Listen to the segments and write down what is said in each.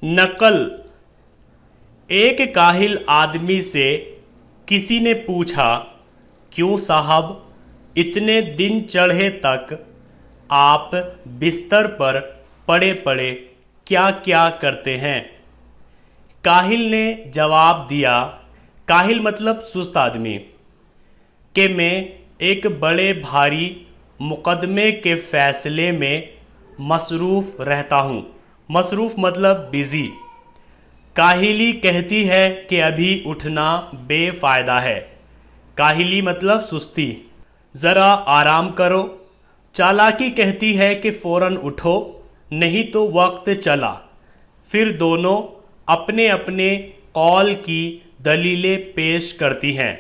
नकल। एक काहिल आदमी से किसी ने पूछा, क्यों साहब, इतने दिन चढ़े तक आप बिस्तर पर पड़े पड़े क्या क्या करते हैं। काहिल ने जवाब दिया, काहिल मतलब सुस्त आदमी, कि मैं एक बड़े भारी मुकदमे के फ़ैसले में मसरूफ़ रहता हूँ। मसरूफ़ मतलब बिज़ी। काहिली कहती है कि अभी उठना बेफ़ायदा है। काहिली मतलब सुस्ती, ज़रा आराम करो। चालाकी कहती है कि फ़ौरन उठो, नहीं तो वक्त चला। फिर दोनों अपने अपने कौल की दलीलें पेश करती हैं।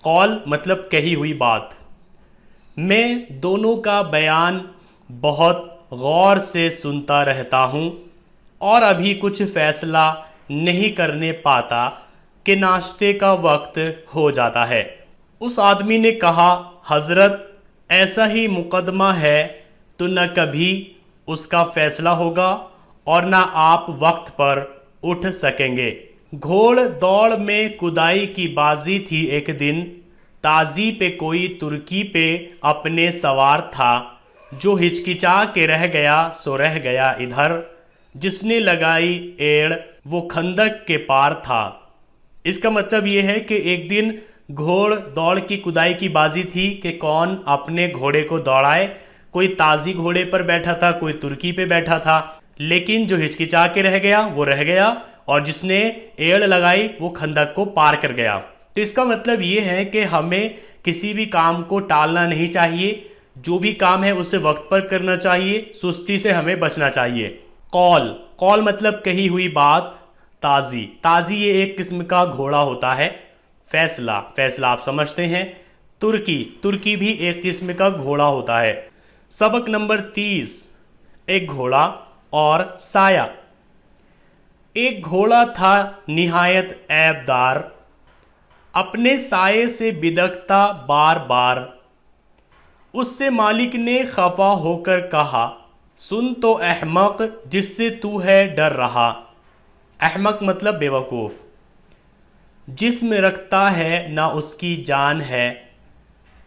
कौल मतलब कही हुई बात। मैं दोनों का बयान बहुत गौर से सुनता रहता हूँ और अभी कुछ फ़ैसला नहीं करने पाता कि नाश्ते का वक्त हो जाता है। उस आदमी ने कहा, हज़रत, ऐसा ही मुकदमा है तो न कभी उसका फ़ैसला होगा और न आप वक्त पर उठ सकेंगे। घोड़ दौड़ में कुदाई की बाजी थी। एक दिन ताज़ी पे कोई तुर्की पे अपने सवार था, जो हिचकिचा के रह गया सो रह गया इधर, जिसने लगाई एड़ वो खंदक के पार था। इसका मतलब ये है कि एक दिन घोड़ दौड़ की कुदाई की बाजी थी कि कौन अपने घोड़े को दौड़ाए। कोई ताज़ी घोड़े पर बैठा था, कोई तुर्की पे बैठा था, लेकिन जो हिचकिचा के रह गया वो रह गया और जिसने एड़ लगाई वो खंदक को पार कर गया। तो इसका मतलब ये है कि हमें किसी भी काम को टालना नहीं चाहिए। जो भी काम है उसे वक्त पर करना चाहिए। सुस्ती से हमें बचना चाहिए। कौल, कौल मतलब कही हुई बात। ताज़ी, ताज़ी ये एक किस्म का घोड़ा होता है। फैसला, फैसला आप समझते हैं। तुर्की, तुर्की भी एक किस्म का घोड़ा होता है। सबक नंबर 30, एक घोड़ा और साया। एक घोड़ा था निहायत ऐबदार, अपने साये से बिदकता बार बार। उससे मालिक ने खफा होकर कहा, सुन तो अहमक, जिससे तू है डर रहा। अहमक मतलब बेवकूफ़। जिस्म रखता है ना उसकी जान है,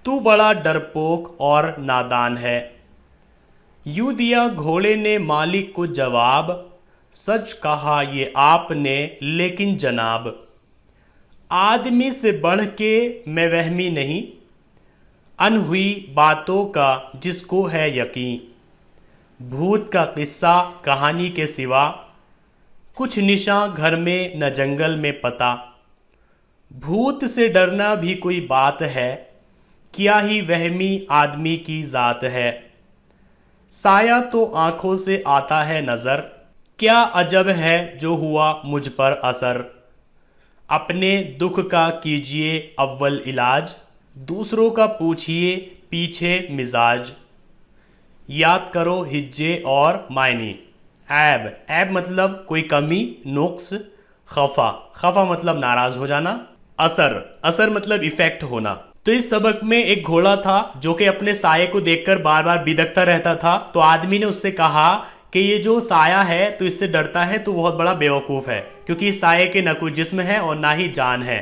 तू बड़ा डरपोक और नादान है। यूँ दिया घोड़े ने मालिक को जवाब, सच कहा ये आपने लेकिन जनाब। आदमी से बढ़ के मैं वहमी नहीं, अनहुई बातों का जिसको है यकीन। भूत का किस्सा कहानी के सिवा, कुछ निशां घर में न जंगल में पता। भूत से डरना भी कोई बात है, क्या ही वहमी आदमी की ज़ात है। साया तो आँखों से आता है नज़र, क्या अजब है जो हुआ मुझ पर असर। अपने दुख का कीजिए अव्वल इलाज, दूसरों का पूछिए पीछे मिजाज। याद करो हिज्जे और मायनी। ऐब, ऐब मतलब कोई कमी, नुक्स। खफा, खफा मतलब नाराज़ हो जाना। असर, असर मतलब इफ़ेक्ट होना। तो इस सबक में एक घोड़ा था जो कि अपने साये को देखकर बार बार बिदकता रहता था। तो आदमी ने उससे कहा कि ये जो साया है तो इससे डरता है तो बहुत बड़ा बेवकूफ़ है, क्योंकि इस साये के ना कोई जिस्म है और ना ही जान है।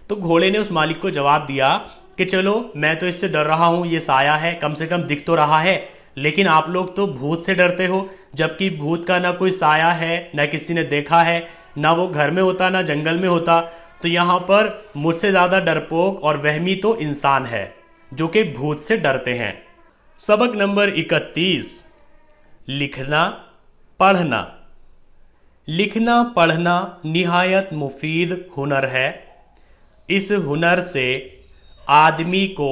तो घोड़े ने उस मालिक को जवाब दिया कि चलो, मैं तो इससे डर रहा हूँ, ये साया है, कम से कम दिख तो रहा है, लेकिन आप लोग तो भूत से डरते हो, जबकि भूत का ना कोई साया है, ना किसी ने देखा है, ना वो घर में होता ना जंगल में होता। तो यहाँ पर मुझसे ज़्यादा डरपोक और वहमी तो इंसान है जो कि भूत से डरते हैं। सबक नंबर 31, लिखना पढ़ना। लिखना पढ़ना निहायत मुफीद हुनर है। इस हुनर से आदमी को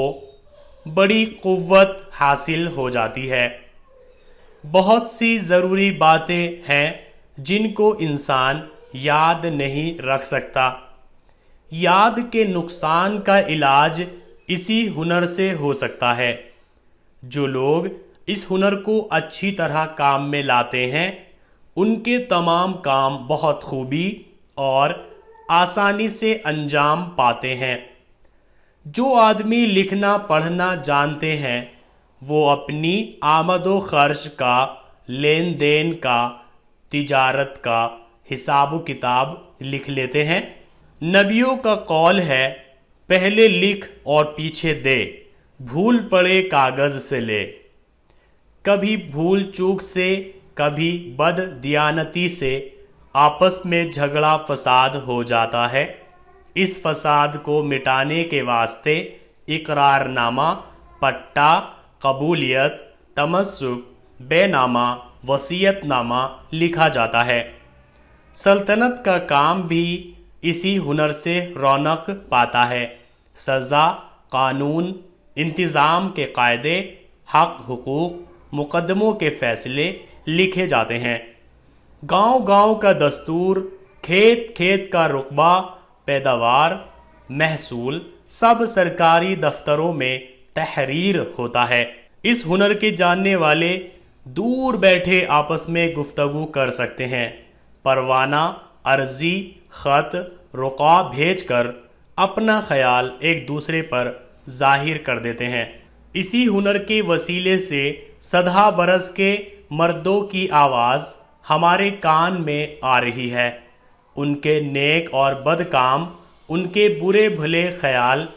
बड़ी क़ुव्वत हासिल हो जाती है। बहुत सी ज़रूरी बातें हैं जिनको इंसान याद नहीं रख सकता। याद के नुकसान का इलाज इसी हुनर से हो सकता है। जो लोग इस हुनर को अच्छी तरह काम में लाते हैं, उनके तमाम काम बहुत खूबी और आसानी से अंजाम पाते हैं। जो आदमी लिखना पढ़ना जानते हैं, वो अपनी आमद व खर्च का, लेन देन का, तिजारत का, हिसाब किताब लिख लेते हैं। नबियों का कौल है, पहले लिख और पीछे दे, भूल पड़े कागज से ले। कभी भूल चूक से, कभी बददियानती से आपस में झगड़ा फसाद हो जाता है। इस फसाद को मिटाने के वास्ते इकरारनामा, पट्टा, कबूलियत, तमस्सुक, बेनामा, वसीयतनामा लिखा जाता है। सल्तनत का काम भी इसी हुनर से रौनक पाता है। सज़ा, कानून, इंतज़ाम के कायदे, हक हुकूक, मुकदमों के फ़ैसले लिखे जाते हैं। गांव-गांव का दस्तूर, खेत खेत का रुकबा, पैदावार, महसूल, सब सरकारी दफ्तरों में तहरीर होता है। इस हुनर के जानने वाले दूर बैठे आपस में गुफ्तगू कर सकते हैं। परवाना, अर्जी, ख़त, रुका भेजकर अपना ख्याल एक दूसरे पर जाहिर कर देते हैं। इसी हुनर के वसीले से सदा बरस के मर्दों की आवाज़ हमारे कान में आ रही है। उनके नेक और बद काम, उनके बुरे भले ख्याल,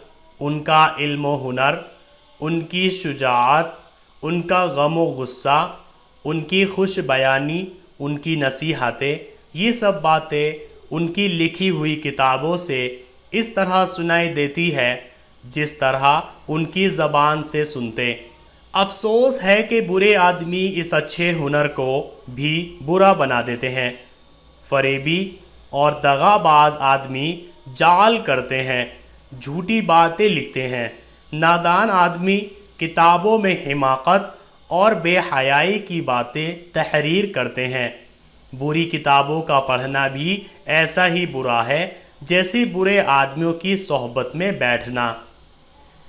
उनका इल्म व हुनर, उनकी शुजाअत, उनका गम व गुस्सा, उनकी खुश बयानी, उनकी नसीहतें, ये सब बातें उनकी लिखी हुई किताबों से इस तरह सुनाई देती है जिस तरह उनकी ज़बान से सुनते। अफसोस है कि बुरे आदमी इस अच्छे हुनर को भी बुरा बना देते हैं। फरेबी और दगाबाज आदमी जाल करते हैं, झूठी बातें लिखते हैं। नादान आदमी किताबों में हिमाकत और बेहयाई की बातें तहरीर करते हैं। बुरी किताबों का पढ़ना भी ऐसा ही बुरा है जैसे बुरे आदमियों की सोहबत में बैठना।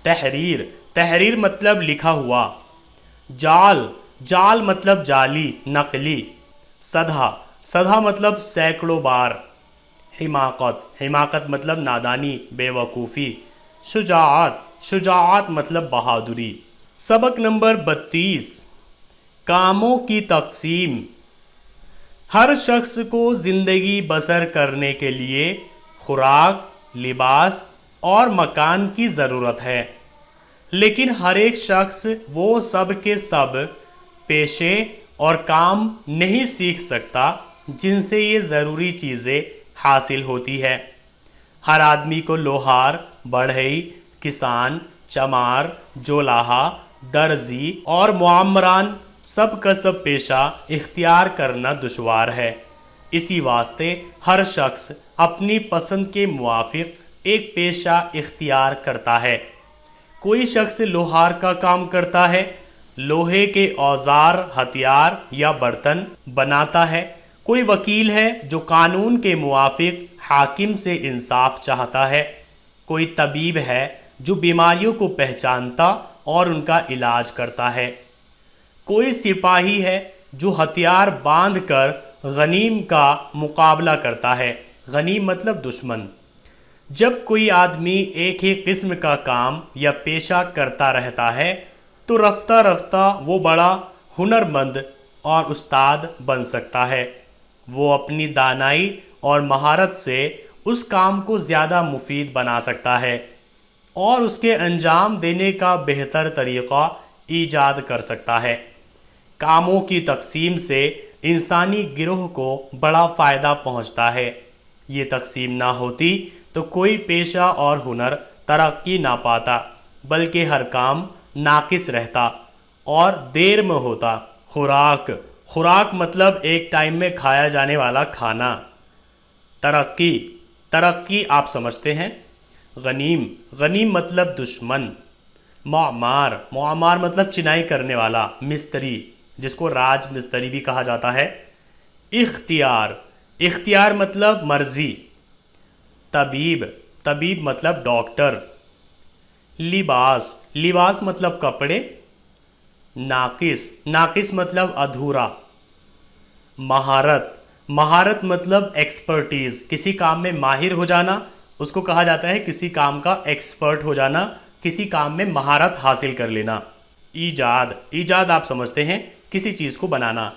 तहरीर, तहरीर मतलब लिखा हुआ। जाल, जाल मतलब जाली, नकली। सधा, सधा मतलब सैकड़ों बार। हिमाकत, हिमाकत मतलब नादानी, बेवकूफ़ी। शुजाअत, शुजाअत मतलब बहादुरी। सबक नंबर 32, कामों की तकसीम। हर शख्स को ज़िंदगी बसर करने के लिए खुराक, लिबास और मकान की ज़रूरत है, लेकिन हर एक शख्स वो सब के सब पेशे और काम नहीं सीख सकता जिनसे ये ज़रूरी चीज़ें हासिल होती है। हर आदमी को लोहार, बढ़ई, किसान, चमार, जोलाहा, दर्जी और मुआमरान सब का सब पेशा इख्तियार करना दुश्वार है। इसी वास्ते हर शख्स अपनी पसंद के मुआफिक एक पेशा इख्तियार करता है। कोई शख्स लोहार का काम करता है, लोहे के औजार, हथियार या बर्तन बनाता है। कोई वकील है जो कानून के मुआफिक हाकिम से इंसाफ चाहता है। कोई तबीब है जो बीमारियों को पहचानता और उनका इलाज करता है। कोई सिपाही है जो हथियार बांधकर गनीम का मुकाबला करता है। गनीम मतलब दुश्मन। जब कोई आदमी एक ही किस्म का काम या पेशा करता रहता है तो रफ्ता रफ्ता वो बड़ा हुनरमंद और उस्ताद बन सकता है। वो अपनी दानाई और महारत से उस काम को ज़्यादा मुफीद बना सकता है और उसके अंजाम देने का बेहतर तरीक़ा ईजाद कर सकता है। कामों की तकसीम से इंसानी गिरोह को बड़ा फ़ायदा पहुंचता है। ये तकसीम ना होती तो कोई पेशा और हुनर तरक्की ना पाता, बल्कि हर काम नाकिस रहता और देर में होता। खुराक, खुराक मतलब एक टाइम में खाया जाने वाला खाना। तरक्की, तरक्की आप समझते हैं। गनीम, गनीम मतलब दुश्मन। मुआमार, मुआमार मतलब चिनाई करने वाला, मिस्त्री, जिसको राज मिस्त्री भी कहा जाता है। इख्तियार, इख्तियार मतलब मर्जी। तबीब, तबीब मतलब डॉक्टर। लिबास, लिबास मतलब कपड़े। नाकिस, नाकिस मतलब अधूरा। महारत, महारत मतलब एक्सपर्टीज़, किसी काम में माहिर हो जाना, उसको कहा जाता है किसी काम का एक्सपर्ट हो जाना, किसी काम में महारत हासिल कर लेना। ईजाद, ईजाद आप समझते हैं, किसी चीज़ को बनाना।